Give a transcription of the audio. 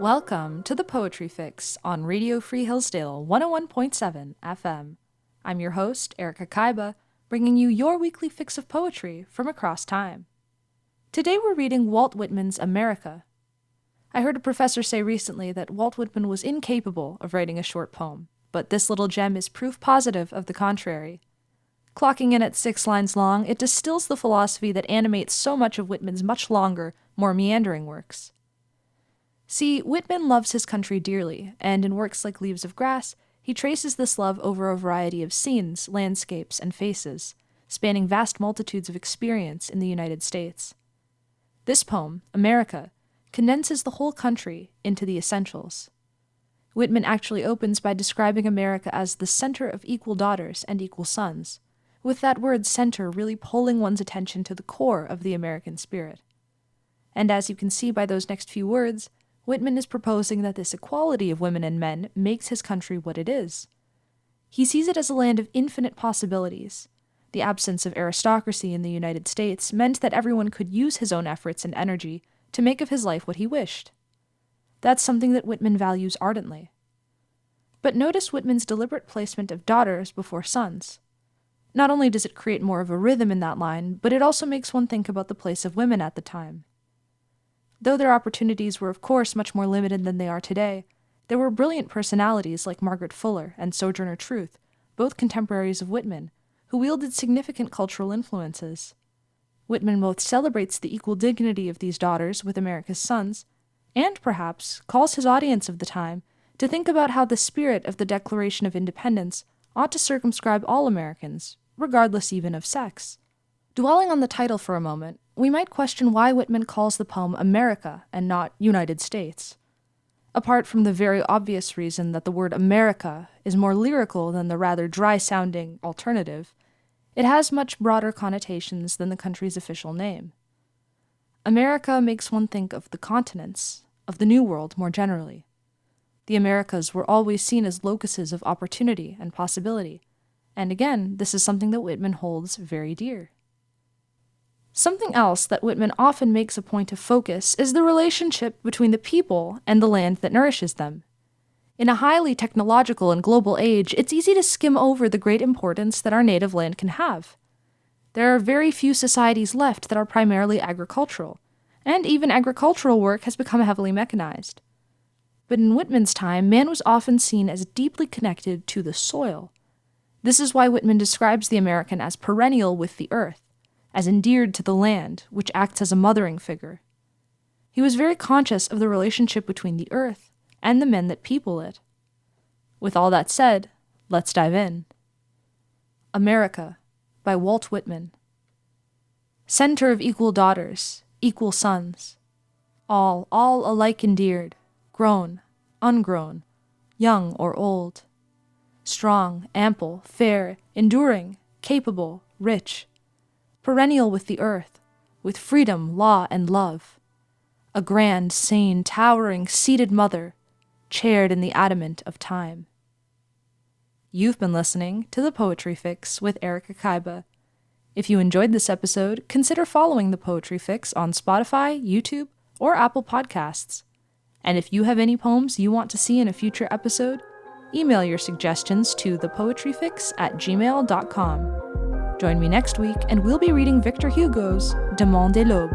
Welcome to the Poetry Fix on Radio Free Hillsdale 101.7 FM. I'm your host, Erika Kyba, bringing you your weekly fix of poetry from across time. Today we're reading Walt Whitman's America. I heard a professor say recently that Walt Whitman was incapable of writing a short poem, but this little gem is proof positive of the contrary. Clocking in at 6 lines long, it distills the philosophy that animates so much of Whitman's much longer, more meandering works. See, Whitman loves his country dearly, and in works like Leaves of Grass, he traces this love over a variety of scenes, landscapes, and faces, spanning vast multitudes of experience in the United States. This poem, America, condenses the whole country into the essentials. Whitman actually opens by describing America as the center of equal daughters and equal sons, with that word center really pulling one's attention to the core of the American spirit. And as you can see by those next few words, Whitman is proposing that this equality of women and men makes his country what it is. He sees it as a land of infinite possibilities. The absence of aristocracy in the United States meant that everyone could use his own efforts and energy to make of his life what he wished. That's something that Whitman values ardently. But notice Whitman's deliberate placement of daughters before sons. Not only does it create more of a rhythm in that line, but it also makes one think about the place of women at the time. Though their opportunities were of course much more limited than they are today, there were brilliant personalities like Margaret Fuller and Sojourner Truth, both contemporaries of Whitman, who wielded significant cultural influences. Whitman both celebrates the equal dignity of these daughters with America's sons, and perhaps calls his audience of the time to think about how the spirit of the Declaration of Independence ought to circumscribe all Americans, regardless even of sex. Dwelling on the title for a moment, we might question why Whitman calls the poem America and not United States. Apart from the very obvious reason that the word America is more lyrical than the rather dry-sounding alternative, it has much broader connotations than the country's official name. America makes one think of the continents, of the New World more generally. The Americas were always seen as locuses of opportunity and possibility, and again, this is something that Whitman holds very dear. Something else that Whitman often makes a point of focus is the relationship between the people and the land that nourishes them. In a highly technological and global age, it's easy to skim over the great importance that our native land can have. There are very few societies left that are primarily agricultural, and even agricultural work has become heavily mechanized. But in Whitman's time, man was often seen as deeply connected to the soil. This is why Whitman describes the American as perennial with the earth, as endeared to the land, which acts as a mothering figure. He was very conscious of the relationship between the earth and the men that people it. With all that said, let's dive in. America, by Walt Whitman. Center of equal daughters, equal sons, all alike endeared, grown, ungrown, young or old, strong, ample, fair, enduring, capable, rich, perennial with the earth, with freedom, law, and love, a grand, sane, towering, seated mother, chaired in the adamant of time. You've been listening to The Poetry Fix with Erika Kyba. If you enjoyed this episode, consider following The Poetry Fix on Spotify, YouTube, or Apple Podcasts. And if you have any poems you want to see in a future episode, email your suggestions to thepoetryfix@gmail.com. Join me next week, and we'll be reading Victor Hugo's Demande l'aube.